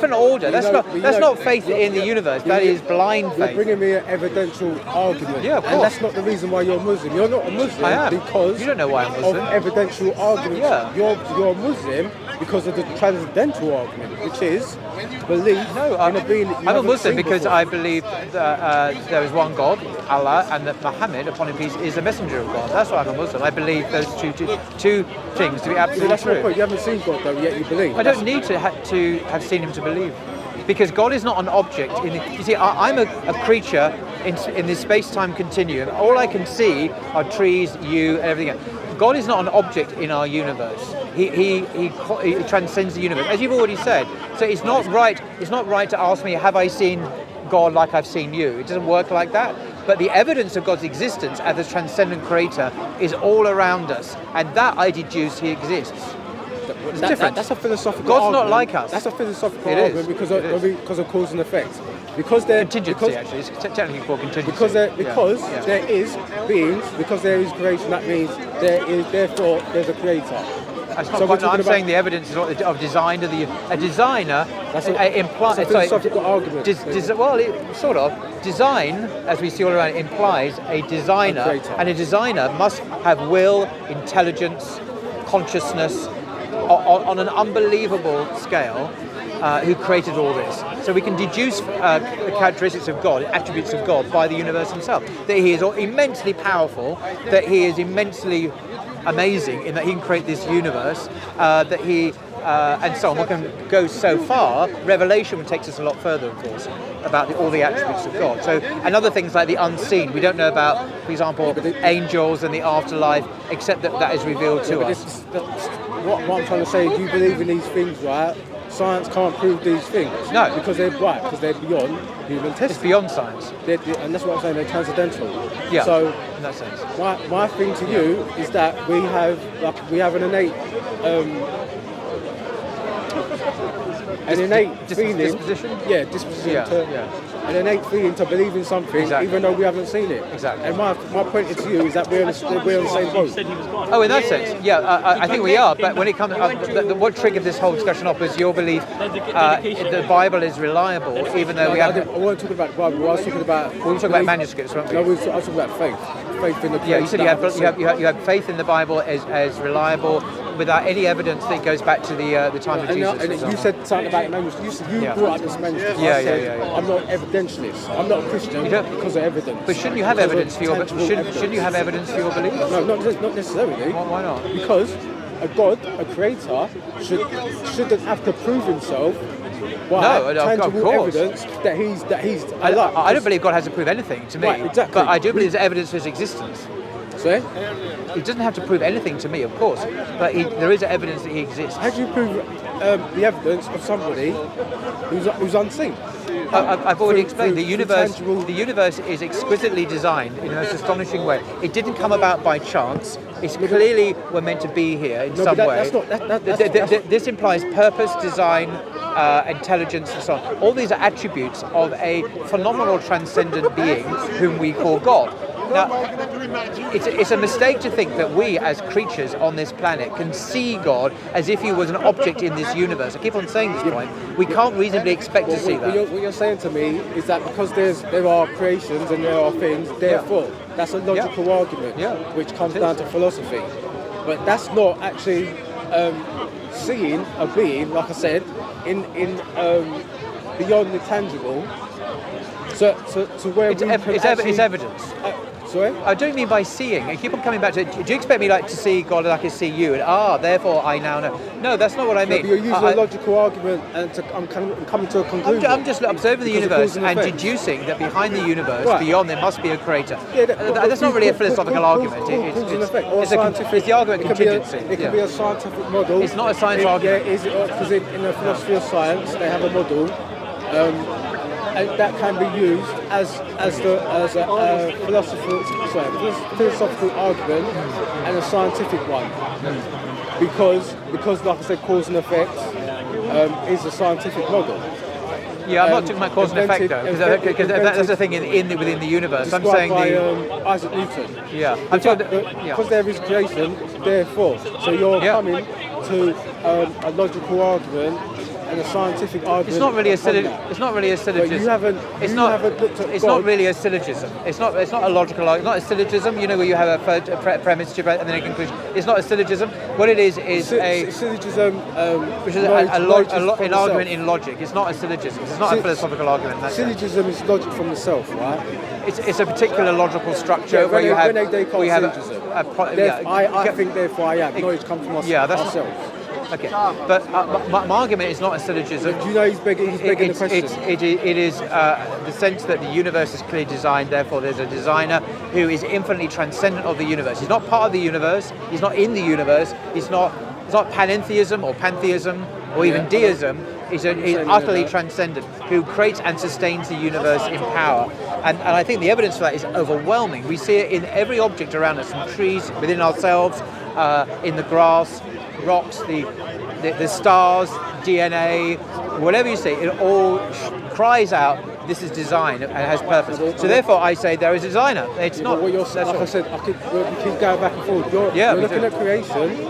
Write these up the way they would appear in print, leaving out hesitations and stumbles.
different order. That's not faith in the universe. That is blind faith. You're bringing me an evidential argument. Yeah, of course. And that's not the reason why you're Muslim. You're not a Muslim I am. because You don't know why I'm Muslim. of evidential arguments. Yeah. You're Muslim because of the transcendental argument, which is belief in a being that you I'm a haven't Muslim seen because before. I believe that there is one God, Allah, and that Muhammad, upon him peace, is the messenger of God. That's why I'm a Muslim. I believe those two things to be absolutely That's true. my point. You haven't seen God though, yet you believe. I don't need to have seen him to believe, because God is not an object. You see, I'm a creature in this space-time continuum. All I can see are trees, you, and everything else. God is not an object in our universe. He transcends the universe, as you've already said. So it's not right. It's not right to ask me, have I seen God like I've seen you? It doesn't work like that. But the evidence of God's existence as a transcendent creator is all around us, and that I deduce he exists. It's different. That's a philosophical God's argument. not like us. That's a philosophical It is. argument because of cause and effect. Because they're Contingency, actually. It's technically called contingency. Because there is beings, because there is creation, that means therefore there's a creator. That's not quite, I'm saying the evidence is of design. A designer implies... That's a philosophical argument. Sort of. Design, as we see all around, implies a designer. And a designer must have will, intelligence, consciousness, on an unbelievable scale, who created all this. So we can deduce the characteristics of God, attributes of God, by the universe himself. That he is immensely powerful, that he is immensely amazing in that he can create this universe, that he, and so on. We can go so far. Revelation takes us a lot further, of course, about all the attributes of God. So, and other things like the unseen. We don't know about, for example, angels and the afterlife, except that is revealed to us. What I'm trying to say is, you believe in these things, right? Science can't prove these things. No. Because they're beyond human testing. It's beyond science. And that's what I'm saying, they're transcendental. Yeah, so in that sense. My thing to you is that we have an innate feeling. Disposition? Yeah, disposition an innate feeling to believe in something, even though we haven't seen it. Exactly. And my point to you is that we're on the same boat. Oh, in that sense, yeah, I think we are. But when it comes, what triggered this whole discussion off was your belief the Bible is reliable, even though we haven't. I wasn't talking about the Bible. I was talking about. We were talking about manuscripts, weren't we? No, I was talking about faith. Faith in the. Yeah, you said you have faith in the Bible as reliable, without any evidence that goes back to the time of Jesus. And you said something about manuscripts. You brought up this manuscript. Yeah. I'm not evidentialist. I'm not a Christian because of evidence. But shouldn't you have evidence for your? Shouldn't you have evidence for your beliefs? No, not necessarily. Why not? Because a God, a creator, shouldn't have to prove himself by tangible evidence that he's alive. I don't believe God has to prove anything to me. Right, exactly. But I do believe there's evidence for his existence. Sorry? He doesn't have to prove anything to me, of course, but there is evidence that he exists. How do you prove the evidence of somebody who's unseen? I've already explained. The universe is exquisitely designed in the most astonishing way. It didn't come about by chance. It's clearly we're meant to be here in some way. This implies purpose, design, intelligence, and so on. All these are attributes of a phenomenal transcendent being whom we call God. Now, it's a mistake to think that we, as creatures on this planet, can see God as if he was an object in this universe. I keep on saying this point. We can't reasonably expect to see that. What you're saying to me is that because there are creations and there are things, therefore, that's a logical argument, which comes down to philosophy. But that's not actually seeing a being, like I said, in beyond the tangible. So where it's evidence. Sorry? I don't mean by seeing. I keep on coming back to it. Do you expect me to see God like I see you? And therefore I now know. No, that's not what I mean. But you're using a logical argument, and I'm coming to a conclusion. I'm just observing the universe and deducing that behind the universe, beyond, there must be a creator. Yeah, that's not really a philosophical argument. It's the argument of contingency. It can be a scientific model. It's not a science argument. Yeah, because in the philosophy of science, they have a model. And that can be used as a philosophical argument and a scientific one, because like I said, cause and effect is a scientific model. Yeah, I'm not talking about cause and effect though, because that's the thing within the universe. I'm saying Isaac Newton. Yeah, because there is creation, therefore. So you're coming to a logical argument and a scientific argument. It's not really a It's not really a syllogism. But you haven't. It's looked at It's God. not really a syllogism. It's not a logical argument. Not a syllogism. You know, where you have a premise and then a conclusion. It's not a syllogism. What it is a syllogism, which is an argument in logic. It's not a syllogism. It's not a philosophical argument. Syllogism is logic from the self, right? It's a particular logical structure where you have. I think therefore I am. Knowledge comes from ourselves. Okay, but my argument is not a syllogism. Do you know he's begging the question? It is the sense that the universe is clearly designed, therefore there's a designer who is infinitely transcendent of the universe. He's not part of the universe, he's not in the universe, it's not panentheism or pantheism or even deism. He's utterly transcendent, who creates and sustains the universe in power. And I think the evidence for that is overwhelming. We see it in every object around us, in trees, within ourselves, in the grass, rocks, the stars, DNA, whatever you say, it all cries out, this is design and has purpose. So therefore I say there is a designer. It's not... What you're saying, like I said, we keep going back and forth. You're looking at creation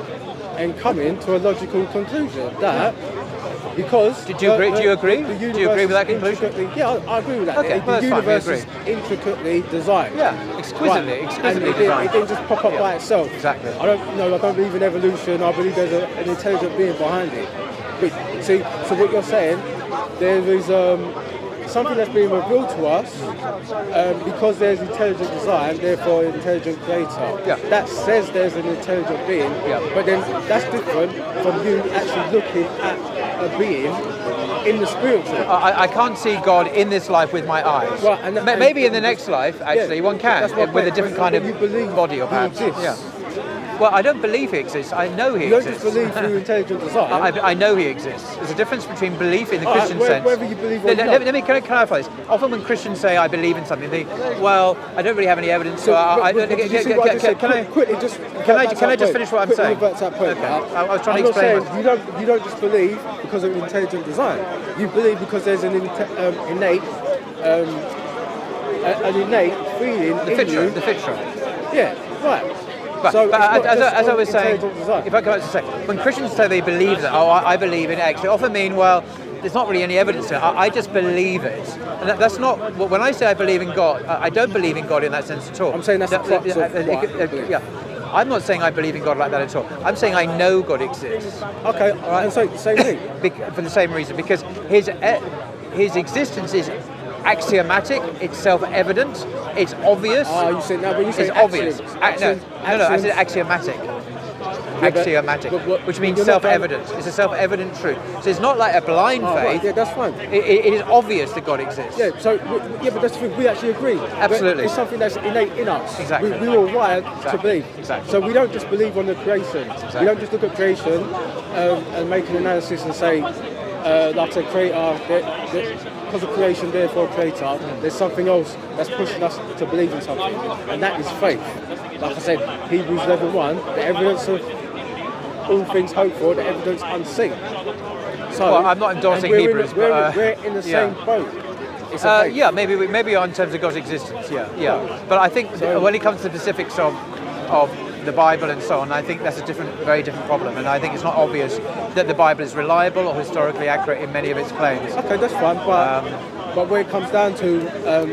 and coming to a logical conclusion that... Because do you agree? Do you agree with that conclusion? Yeah, I agree with that. Okay, the universe is intricately designed. Yeah, exquisitely designed. Designed. It didn't just pop up by itself. Exactly. I don't believe in evolution. I believe there's an intelligent being behind it. But see, so what you're saying, there is something that's being revealed to us because there's intelligent design, therefore intelligent creator. Yeah. That says there's an intelligent being, but then that's different from you actually looking at a being in the spiritual. I can't see God in this life with my eyes. Well, maybe in the next life, actually, one can, with a different kind of body or perhaps. Yeah. Well, I don't believe he exists. I know he exists. You don't just believe through intelligent design. I know he exists. There's a difference between belief in the Christian sense. Whether you believe or not. Let me clarify this. Often when Christians say I believe in something, they well, I don't really have any evidence. Can I just finish what I'm saying? Okay. I was trying to explain. You don't just believe because of intelligent design. You believe because there's an innate feeling in you. The fitra. Yeah, right. But as I was saying, if I can say, when Christians say they believe that, I believe in X, they often mean, well, there's not really any evidence to it. I just believe it. And that's not, when I say I believe in God, I don't believe in God in that sense at all. I'm saying that's the crux of yeah. I'm not saying I believe in God like that at all. I'm saying I know God exists. Okay, all right. And so the same thing. For the same reason, because his existence is axiomatic, it's self-evident, it's obvious. You said no, but you said it's obvious. No, I said axiomatic. Axiomatic, which means self-evident. It's a self-evident truth. So it's not like a blind faith. Right, yeah, that's fine. It is obvious that God exists. Yeah, so but that's the thing. We actually agree. Absolutely. It's something that's innate in us. Exactly. We were wired to believe. Exactly. So we don't just believe on the creation. Exactly. We don't just look at creation and make an analysis and say, like a creator, because of creation, therefore creator, there's something else that's pushing us to believe in something, and that is faith. Like I said, Hebrews 11:1, the evidence of all things hoped for, the evidence unseen. So, well, I'm not endorsing Hebrews, but we're in the same boat. Yeah, maybe on terms of God's existence, yeah. But I think when it comes to the specifics of the Bible and so on, I think that's a very different problem, and I think it's not obvious that the Bible is reliable or historically accurate in many of its claims. Okay, that's fine, but where it comes down to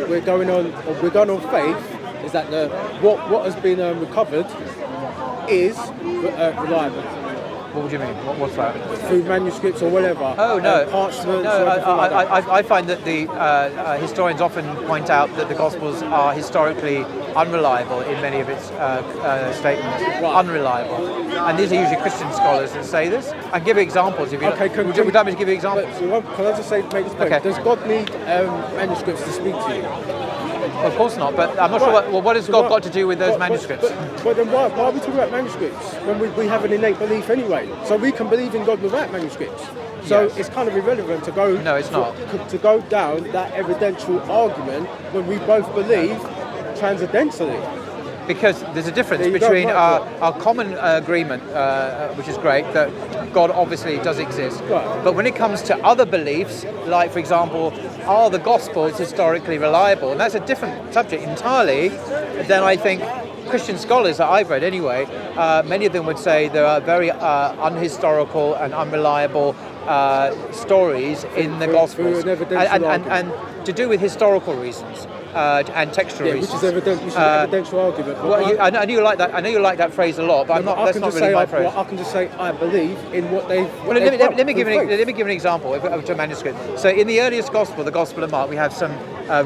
we're going on faith, is that what has been recovered is reliable. What would you mean? What's that? Through manuscripts or whatever. Oh, no. Parchments. No, I find that the historians often point out that the Gospels are historically unreliable in many of its statements. Right. Unreliable. And these are usually Christian scholars that say this. I can give you examples if you okay, would you like me to give you examples? Can I just make this point? Okay. Does God need manuscripts to speak to you? Well, of course not, but I'm not sure what has God got to do with those manuscripts? But then why are we talking about manuscripts when we have an innate belief anyway? So we can believe in God without manuscripts. So it's kind of irrelevant to go. No, it's not. To go down that evidential argument when we both believe transcendentally. Because there's a difference between our common agreement, which is great, that God obviously does exist. Right. But when it comes to other beliefs, like, for example, are the Gospels historically reliable? And that's a different subject entirely than I think Christian scholars that I've read anyway. Many of them would say they are very unhistorical and unreliable stories in the Gospels, and to do with historical reasons and textual reasons. Which is evidential argument. I know you like that. I know you like that phrase a lot, but that's not really my phrase. I can just say I believe in what they. Let me give an example of a manuscript. So in the earliest Gospel, the Gospel of Mark, we have some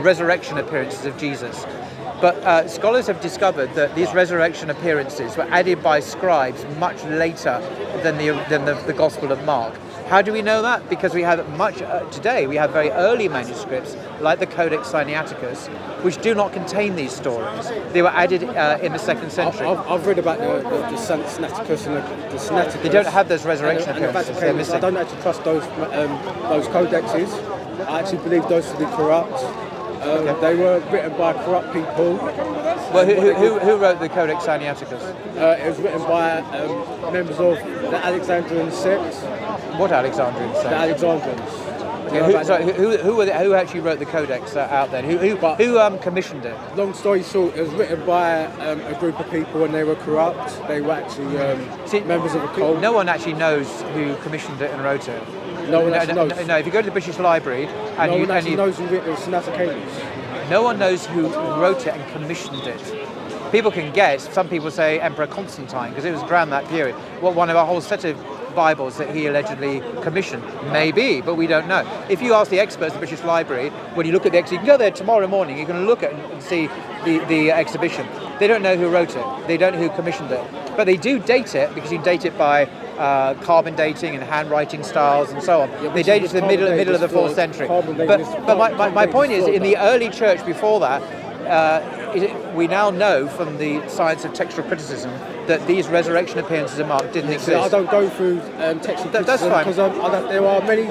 resurrection appearances of Jesus. But scholars have discovered that these resurrection appearances were added by scribes much later than the Gospel of Mark. How do we know that? Because we have today we have very early manuscripts like the Codex Sinaiticus, which do not contain these stories. They were added in the 2nd century. I've read about the Sinaiticus and the Sinaiticus. They don't have those resurrection appearances. They're missing. I don't actually trust those codexes. I actually believe those to be corrupt. They were written by corrupt people. Well, who wrote the Codex Sinaiticus? It was written by members of the Alexandrian sect. What Alexandrian sect? The Alexandrians. Who actually wrote the Codex out then? Who commissioned it? Long story short, it was written by a group of people and they were corrupt. They were actually members of a cult. No one actually knows who commissioned it and wrote it. No one actually knows. No, if you go to the British Library and no one actually knows who wrote Sinaiticus. No one knows who wrote it and commissioned it. People can guess. Some people say Emperor Constantine because it was around that period. One of a whole set of Bibles that he allegedly commissioned. Maybe, but we don't know. If you ask the experts at the British Library, when you look at the exhibition, you can go there tomorrow morning, you can look at and see the exhibition. They don't know who wrote it. They don't know who commissioned it. But they do date it because you date it by carbon dating and handwriting styles and so on. Yeah, they date it to the middle of the 4th century. But my point is, in the early church before that, we now know from the science of textual criticism that these resurrection appearances of Mark didn't exist. I don't go through textual criticism because there are many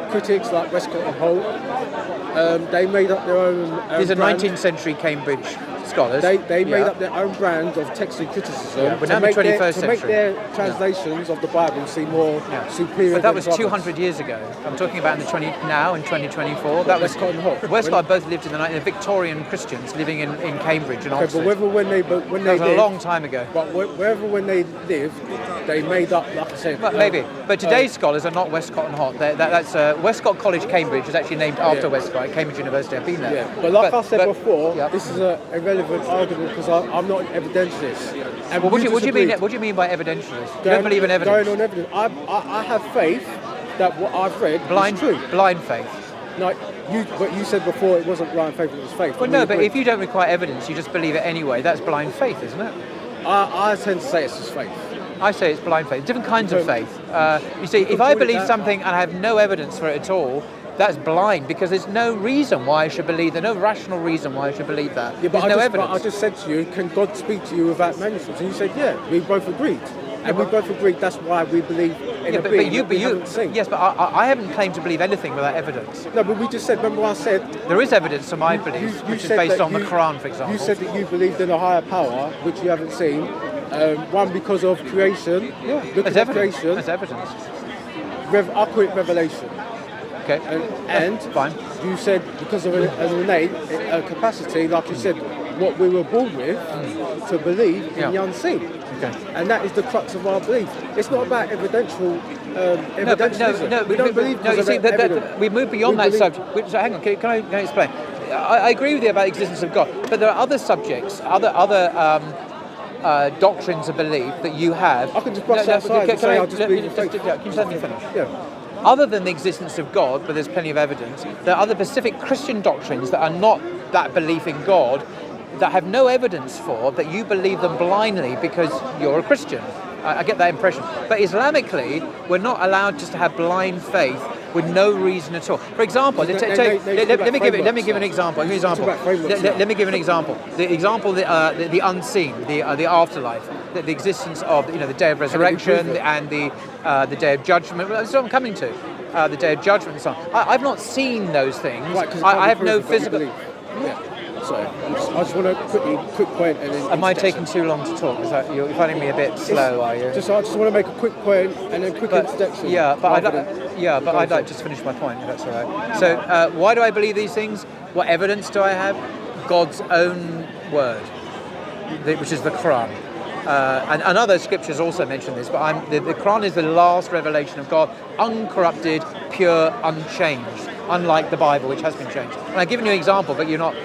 critics like Westcott and Holt. They made up their own. These are 19th century Cambridge scholars. They made up their own brand of textual criticism we're now in the 21st century. To make their translations of the Bible seem more superior. But that was 200 years ago. I'm talking about in 2024. That was Westcott and Holt. Westcott both lived in the Victorian Christians living in Cambridge and Oxford. But when they lived, a long time ago. But when they lived, they made up, like I said. Well, maybe. But today's scholars are not Westcott and Holt. That's Westcott College, Cambridge, is actually named after Westcott at Cambridge University. I've been there. Yeah. But I said before, this is a irrelevant argument because I'm not an evidentialist. And what do you mean by evidentialist? You don't believe in evidence? Going on evidence. I have faith that what I've read is true. Blind faith. Like but you said before it wasn't blind faith, it was faith. Well, no, but if you don't require evidence, you just believe it anyway. That's blind faith, isn't it? I tend to say it's just faith. I say it's blind faith. Different kinds of faith. You see, if I believe something and I have no evidence for it at all, that's blind because there's no reason why I should believe. There's no rational reason why I should believe that. Yeah, there's no evidence. But I just said to you, can God speak to you without manuscripts? And you said, yeah. We both agreed. And we both agreed that's why we believe in a being we haven't seen. Yes, but I haven't claimed to believe anything without evidence. No, but we just said, remember I said... There is evidence to my belief, which is based on the Quran, for example. You said that you believed in a higher power, which you haven't seen. One, because of creation. Yeah, there's evidence. There's evidence. I'll call it revelation. Okay. And fine. You said because of an innate capacity, like you said, what we were born with, to believe in the unseen. Okay. And that is the crux of our belief. It's not about evidential. We don't believe. No, you see, we move beyond that subject. So hang on, can I explain? I agree with you about the existence of God, but there are other subjects, other doctrines of belief that you have. I can just brush that aside and say I'll just believe in faith. Can you let me finish? Yeah. Other than the existence of God, but there's plenty of evidence, there are other specific Christian doctrines that are not that belief in God, that have no evidence for, that you believe them blindly because you're a Christian. I get that impression. But Islamically, we're not allowed just to have blind faith with no reason at all. For example, let me give an example. Let me give an example. The example, the unseen, the afterlife, the existence of the day of resurrection and the day of judgment. That's what I'm coming to. The day of judgment and so on. I've not seen those things. Right, I have no physical. Yeah. Sorry, I just want to quick point. And then am I taking too long to talk? Is that, you're finding me a bit slow, are you? I just want to make a quick point and then quick introduction. Yeah, but I'd like to finish my point, if that's all right. So, why do I believe these things? What evidence do I have? God's own word, which is the Quran. and other scriptures also mention this, but the Quran is the last revelation of God, uncorrupted, pure, unchanged, unlike the Bible, which has been changed. And I've given you an example, but you're not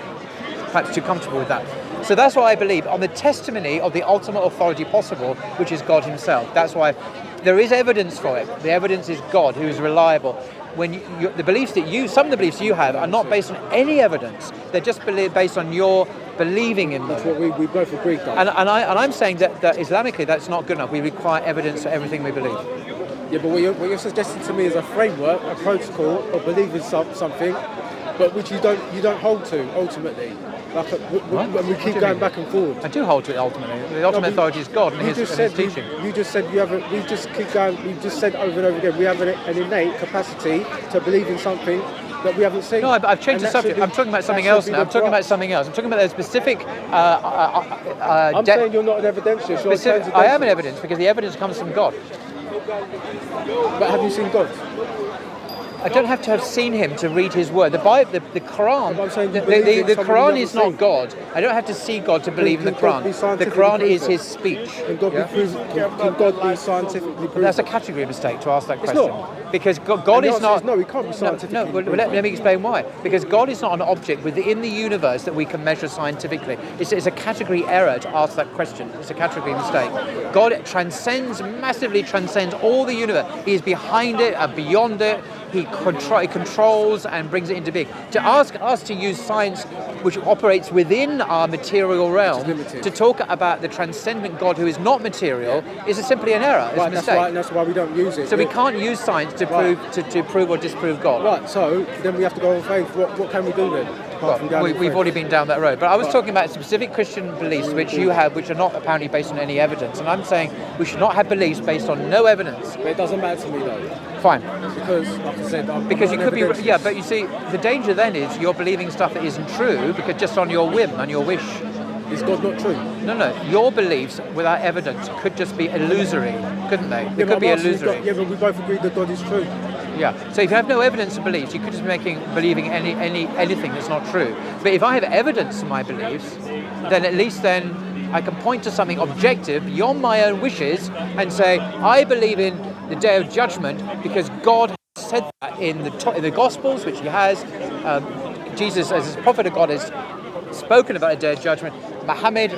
perhaps too comfortable with that. So that's why I believe on the testimony of the ultimate authority possible, which is God himself. That's why there is evidence for it. The evidence is God, who is reliable. When the beliefs that some of the beliefs you have are not based on any evidence. They're just based on your believing in them. That's what we both agree on. And I'm saying that Islamically that's not good enough. We require evidence for everything we believe. Yeah, but what you're suggesting to me is a framework, a protocol of believing something, but which you don't hold to ultimately. Like when we keep going back and forward. I do hold to it ultimately. The ultimate authority is God and his teaching. You just said we just keep going. We just said over and over again. We have an innate capacity to believe in something that we haven't seen. No, I've changed the subject. I'm talking about something else now. I'm talking about something else. I'm talking about a specific. I'm saying you're not an evidentialist. I am an evidence because the evidence comes from God. But have you seen God? I don't have to have seen him to read his word. The Bible, the Quran, the Quran is not God. I don't have to see God to believe in the Quran. The Quran is his speech. Can God be scientifically proven? That's a category mistake to ask that question. It's not. Because God is not. No, he can't be scientifically proven. Let me explain why. Because God is not an object within the universe that we can measure scientifically. It's a category error to ask that question. It's a category mistake. God massively transcends all the universe. He is behind it and beyond it. He controls and brings it into being. To ask us to use science, which operates within our material realm, to talk about the transcendent God who is not material, is simply an error. It's a mistake. That's why we don't use it. So we can't use science to prove or disprove God. Right. So then we have to go on faith. What can we do then? We've already been down that road. But I was talking about specific Christian beliefs which you have, which are not apparently based on any evidence. And I'm saying we should not have beliefs based on no evidence. But it doesn't matter to me though. Fine. Because, like I said, because you could be, yeah, but you see, the danger then is you're believing stuff that isn't true because just on your whim and your wish. Is God not true? No. Your beliefs without evidence could just be illusory, couldn't they? They could be illusory. Yeah, but we both agree that God is true. Yeah. So if you have no evidence of beliefs, you could just be believing anything that's not true. But if I have evidence of my beliefs, then at least I can point to something objective beyond my own wishes and say, I believe in the day of judgment because God has said that in the Gospels, which he has. Jesus, as a prophet of God, has spoken about a day of judgment. Muhammad,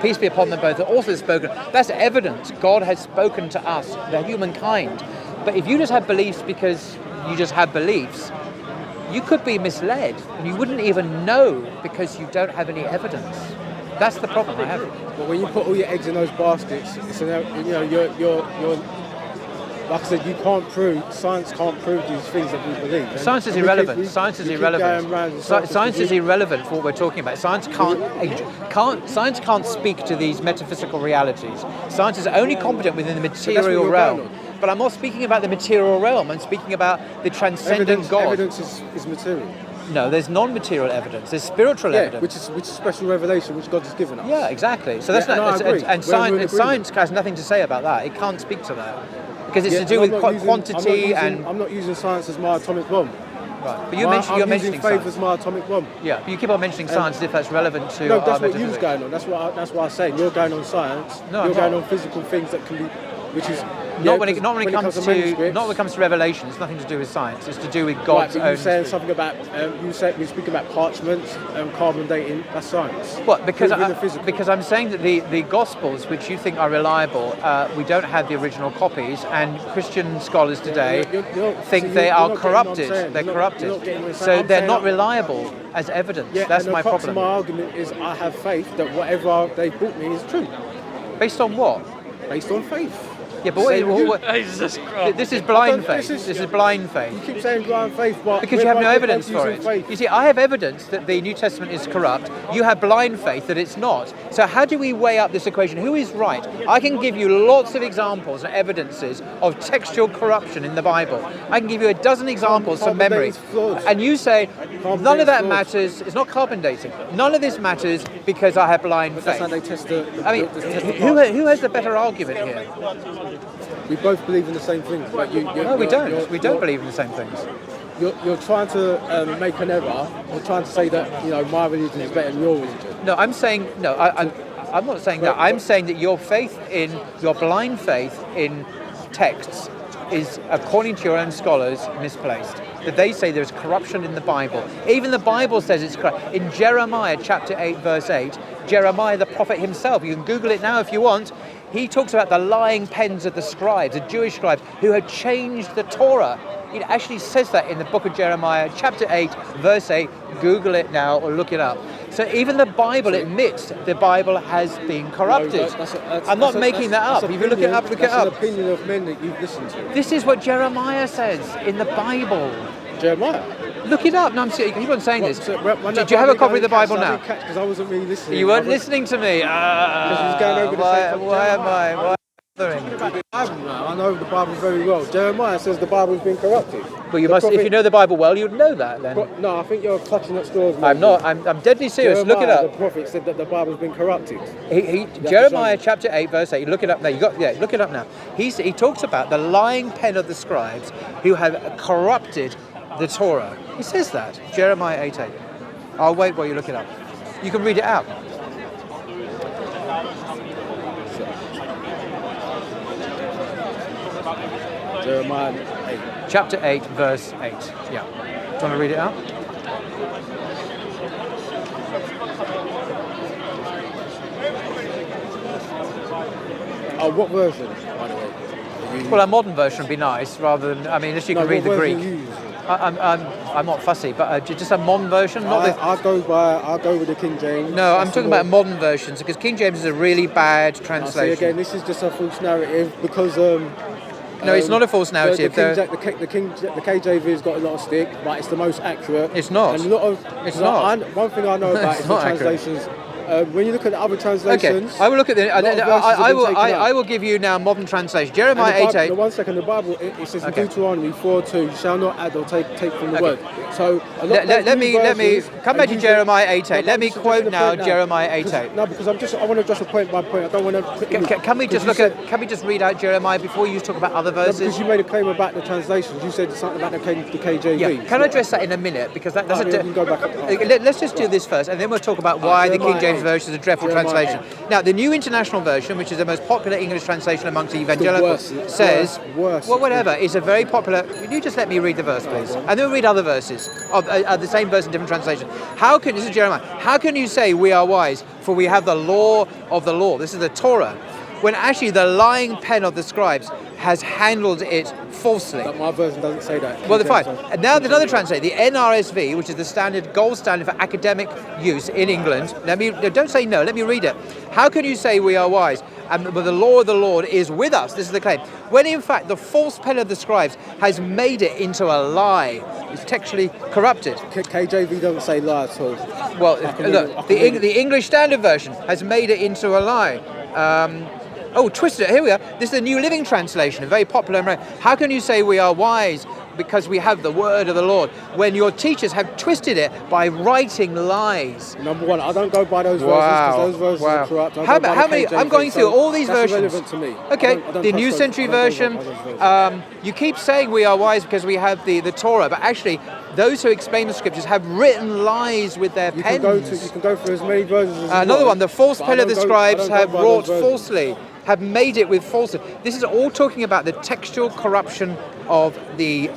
peace be upon them both, have also spoken. That's evidence. God has spoken to us, the humankind. But if you just have beliefs because you just have beliefs, you could be misled and you wouldn't even know because you don't have any evidence. That's the problem I have. But when you put all your eggs in those baskets, it's you're like I said, science can't prove these things that we believe. Science is irrelevant. Science is irrelevant. Science is irrelevant for what we're talking about. Science can't speak to these metaphysical realities. Science is only competent within the material realm. But I'm not speaking about the material realm. I'm speaking about the transcendent God. Evidence is material. No, there's non-material evidence. There's spiritual evidence, which is special revelation which God has given us. Yeah, exactly. So that's science has nothing to say about that. It can't speak to that because it's to do with quantity and. I'm not using science as my atomic bomb. Right, but you're mentioning faith as my atomic bomb. Yeah, but you keep on mentioning science as if that's relevant to. No, that's what you're going on. That's what I'm saying. You're going on science. No, you're going on physical things that can be, which is. Not when it comes to revelation. It's nothing to do with science. It's to do with God's own. You're saying something about you're speaking about parchments and carbon dating. That's science. What? Because I'm saying that the Gospels, which you think are reliable, we don't have the original copies, and Christian scholars today think they are corrupted. They're corrupted, so they're not reliable as evidence. That's my problem. My argument is I have faith that whatever they brought me is true. Based on what? Based on faith. Yeah, but this is blind faith. This is blind faith. You keep saying blind faith, but because you have no evidence for it. You see, I have evidence that the New Testament is corrupt. You have blind faith that it's not. So how do we weigh up this equation? Who is right? I can give you lots of examples and evidences of textual corruption in the Bible. I can give you a dozen examples from memory. And you say, none of that matters. It's not carbon dating. None of this matters because I have blind faith. That's how they test the who has the better argument here? We both believe in the same things. But no, we don't. We don't believe in the same things. You're trying to make an error. You're trying to say that my religion is better than your religion. No, I'm saying no. I'm not saying that. I'm saying that your blind faith in texts is, according to your own scholars, misplaced. That they say there's corruption in the Bible. Even the Bible says it's corrupt. In Jeremiah chapter 8, verse 8, Jeremiah the prophet himself, you can Google it now if you want, he talks about the lying pens of the scribes, the Jewish scribes, who had changed the Torah. It actually says that in the book of Jeremiah, chapter 8, verse 8. Google it now or look it up. So even the Bible admits the Bible has been corrupted. I'm not making that up. If you look it up, look it up. That's an opinion of men that you've listened to. This is what Jeremiah says in the Bible. Jeremiah? Look it up. No, I'm serious. Keep on saying this. So, Did you have a copy of the Bible now? Because I wasn't really listening. You weren't listening to me. Why am I? I know the Bible very well. Jeremiah says the Bible's been corrupted. Well, you must. If you know the Bible well, you'd know that then. No, I think you're clutching at straws. I'm not. I'm deadly serious. Jeremiah, look it up. The prophet said that the Bible's been corrupted. Jeremiah chapter 8, verse 8. Look it up now. Look it up now. He talks about the lying pen of the scribes who have corrupted the Torah. He says that. Jeremiah 8:8. I'll wait while you look it up. You can read it out. Jeremiah 8. Chapter 8, verse 8. Yeah. Do you want to read it out? Oh, what version, by the way? Well, a modern version would be nice, rather than, unless you can read the Greek. I'm not fussy, but just a modern version. I'll go with the King James. No, I'm talking about modern versions, because King James is a really bad translation. See, again, this is just a false narrative, because no, it's not a false narrative. The KJV's got a lot of stick, but it's the most accurate. It's not. And it's not. One thing I know about is the translations. When you look at the other translations, okay, I will look at the. I will give you now modern translation. Jeremiah 8:8. One second, the Bible it says in Deuteronomy 4:2, shall not add or take from the word. So let me come back to Jeremiah 8:8. Let me quote now Jeremiah 8:8. No, because I want to address a point by point. I don't want to. Can we just read out Jeremiah before you talk about other verses? No, because you made a claim about the translations. You said something about the KJV. Yeah. Can I address that in a minute? Because that's go back up. Let's just do this first, and then we'll talk about why the King James version is a dreadful translation. Now, the New International Version, which is the most popular English translation amongst evangelicals, says, well, whatever, is a very popular. Will you just let me read the verse, please? And then we'll read other verses of the same verse in different translations. This is Jeremiah. How can you say we are wise, for we have the law of the law? This is the Torah. When actually the lying pen of the scribes has handled it falsely. But my version doesn't say that. Well, fine. And now there's another translation, the NRSV, which is the gold standard for academic use in England. Don't say no, let me read it. How can you say we are wise? And the law of the Lord is with us. This is the claim. When in fact the false pen of the scribes has made it into a lie. It's textually corrupted. KJV doesn't say lie at all. Well, look, the English Standard Version has made it into a lie. Twisted it. Here we are. This is the New Living Translation, a very popular. How can you say we are wise because we have the word of the Lord when your teachers have twisted it by writing lies? Number one, I don't go by those versions because those versions are corrupt. How many? I'm going through all these versions. Relevant to me. Okay, the New Century Version. You keep saying we are wise because we have the Torah, but actually, those who explain the scriptures have written lies with their pens. You can go through as many versions as another one, the false pen of the scribes have wrought falsely, have made it with falsehood. This is all talking about the textual corruption of the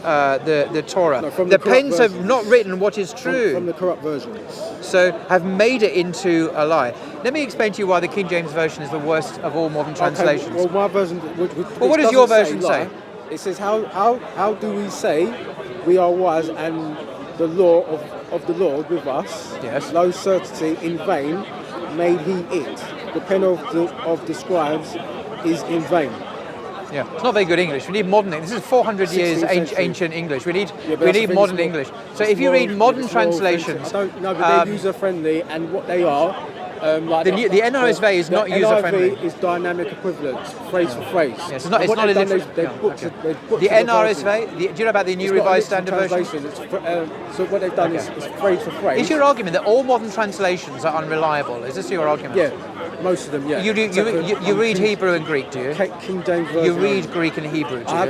Torah. No, the pens have not written what is true. From the corrupt versions. So have made it into a lie. Let me explain to you why the King James Version is the worst of all modern translations. Okay, well, my version. What does your version say? It says, how do we say we are wise and the law of the Lord with us? Yes. No certainty in vain made he it. The pen of the scribes is in vain. Yeah, it's not very good English. We need modern English. This is 400 years ancient English. We need modern English. So if you read modern translations, I don't know, but they're user friendly, and what they are. The NRSV is not user friendly. NIV is dynamic equivalence, phrase for phrase. Yes, it's not a literate. The NRSV. Do you know about the New Revised Standard Version? So what they've done is phrase for phrase. Is your argument that all modern translations are unreliable? Is this your argument? Yeah, most of them. Yeah. You read Hebrew and Greek, do you? King James Version. You read Greek and Hebrew, do you? I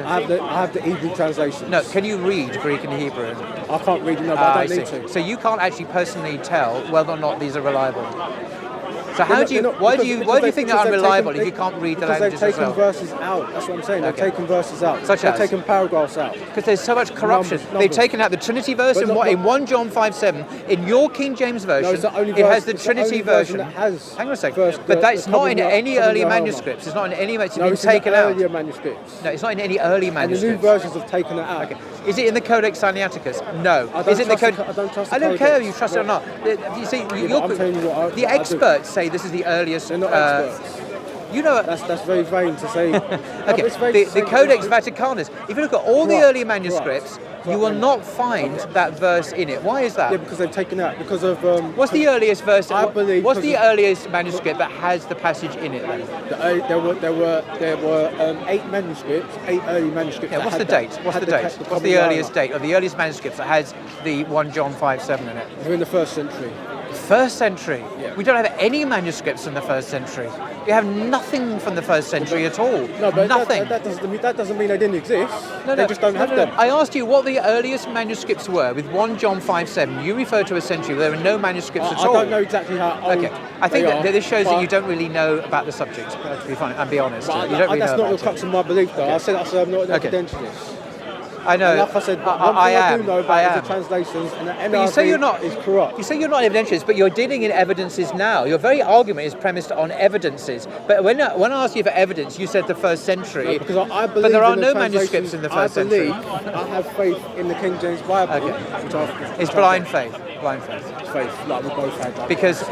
have the Hebrew translation. No, can you read Greek and Hebrew? I can't read it, no, but I don't need to. So you can't actually personally tell whether or not these are reliable. So why do you think they're unreliable if you can't read the languages they've taken as well? verses out. That's what I'm saying. They've taken verses out. Such they've as? taken paragraphs out. Because there's so much corruption. Numbers. They've taken out the Trinity verse in 1 John 5:7. In your King James version, it has the Trinity version. Hang on a second. But that's not in any early manuscripts. It's not in any. It's been taken out. Earlier manuscripts. No, it's not in any early manuscripts. And the new versions have taken it out. Okay. Is it in the Codex Sinaiticus? No. Is it in the Codex? I don't trust the I don't Codex. care if you trust it or not. You see, I'm telling you what the experts say this is the earliest. They're not experts. You know, that's very vain to say. Okay, the Codex Vaticanus. If you look at all the early manuscripts, you will not find that verse in it. Why is that? Yeah, because they've taken it out because of. What's the earliest verse? I believe. What's the earliest manuscript that has the passage in it? Then there were 8 manuscripts, 8 early manuscripts. Yeah, what's the date? What's the earliest date of the earliest manuscripts that has the 1 John 5:7 in it? We're in the 1st century. First century? Yeah. We don't have any manuscripts from the 1st century. We have nothing from the 1st century at all. No, but nothing. That doesn't mean they didn't exist. No, they just don't have them. I asked you what the earliest manuscripts were with 1 John 5:7. You refer to a century where there are no manuscripts at all. I don't know exactly how old. Okay, I think that this shows that you don't really know about the subject. To be funny and be honest, you don't really that's know not about the crux of my belief, though. Okay. I said I'm not an academician. I know. And like I said, one thing I do know about is the translations, and the NIV you say you're not, is corrupt. You say you're not evidentialist, but you're dealing in evidences now. Your very argument is premised on evidences. But when I asked you for evidence, you said the 1st century. No, because I believe but there are in no the manuscripts in the 1st century. I have faith in the King James Bible. Okay. It's blind faith. Blind faith. Faith, like we both had. Because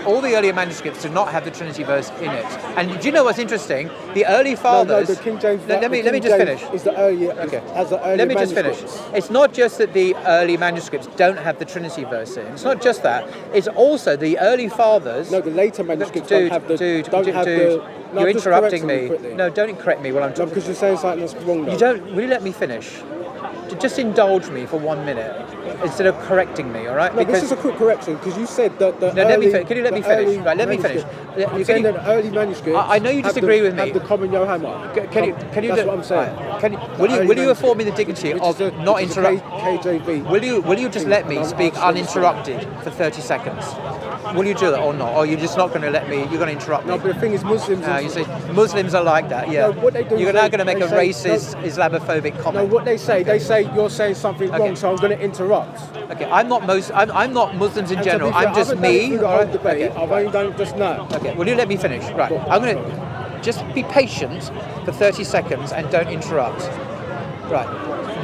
all the earlier manuscripts do not have the Trinity verse in it. And do you know what's interesting? The early fathers. No, the King James. Let me just finish. Is the earlier? Okay. Has the early Let me just manuscripts. finish. It's not just that the early manuscripts don't have the Trinity verse in. It's not just that. It's also the early fathers. No, the later manuscripts don't have the. No, you're interrupting me. No, don't correct me while I'm talking. No, because you're saying something that's wrong. Though. You don't. Will you let me finish? Just indulge me for 1 minute instead of correcting me, all right? No, this is a quick correction because you said that the can you let me finish? Right, let me finish. You're saying that the early manuscripts. I know you disagree with me. Have the common Yohammer. Can you? That's what I'm saying. Will you afford me the dignity of not interrupt? KJV. Will you just let me speak uninterrupted for 30 seconds? Will you do that or not? Or you're just not going to let me? You're going to interrupt me? No, but the thing is, Muslims. You see, Muslims are like that. Yeah. No, what they do you're now going to make a racist, Islamophobic comment. No, what they say you're saying something wrong, so I'm going to interrupt. Okay, I'm not Muslims in general. I'm just me. Debate. I've only done it just now. Okay, will you let me finish? Right, I'm going to just be patient for 30 seconds and don't interrupt. Right.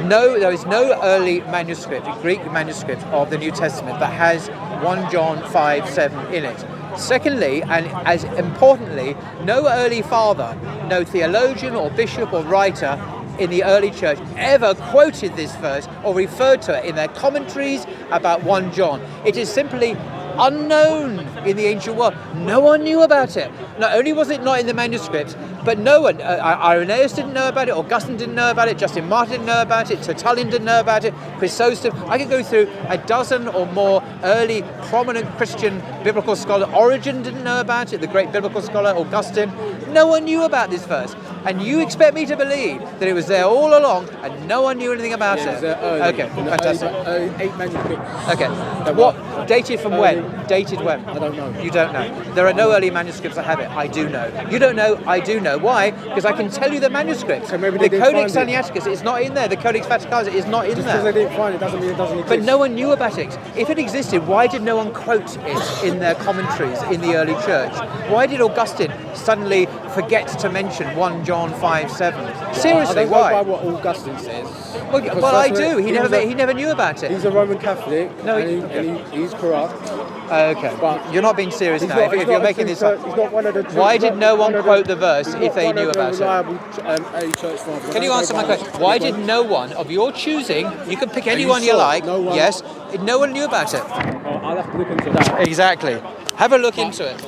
No, there is no early manuscript, Greek manuscript of the New Testament that has 1 John 5:7 in it. Secondly, and as importantly, no early father, no theologian or bishop or writer in the early church ever quoted this verse or referred to it in their commentaries about 1 John. It is simply unknown in the ancient world. No one knew about it. Not only was it not in the manuscripts, but no one, Irenaeus didn't know about it, Augustine didn't know about it, Justin Martyr didn't know about it, Tertullian didn't know about it, Chrysostom. I could go through a dozen or more early prominent Christian biblical scholars. Origen didn't know about it, the great biblical scholar Augustine. No one knew about this verse. And you expect me to believe that it was there all along and no one knew anything about it? Okay, fantastic. 8 manuscripts. Okay. What? Dated from when? Dated when? I don't know. You don't know. There are no early manuscripts that have it. I do know. You don't know. I do know. Why? Because I can tell you the manuscripts. So maybe the they Codex didn't find Sinaiticus is not in there. The Codex Vaticanus is not in Just there. because they didn't find it doesn't mean it doesn't exist. But no one knew about it. If it existed, why did no one quote it in their commentaries in the early church? Why did Augustine suddenly forget to mention 1 John 5:7? Seriously, I don't why? go by what Augustine says. Well, I do. He never knew about it. He's a Roman Catholic. No, and he's corrupt. Okay, but you're not being serious now. If you're making this up, he's not one of the. Why did no one quote the verse if they knew about it? Can you answer my question? Why did no one of your choosing? You can pick anyone you like. Yes, no one knew about it. I'll have to look into that. Exactly. Have a look into it,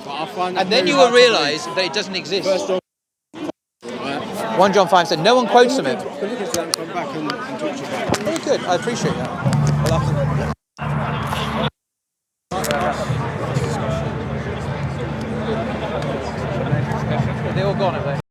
and then you will realise that it doesn't exist. 1 John 5 said no one quotes from it. Look into that and come back and talk to you about it. Very good. I appreciate that.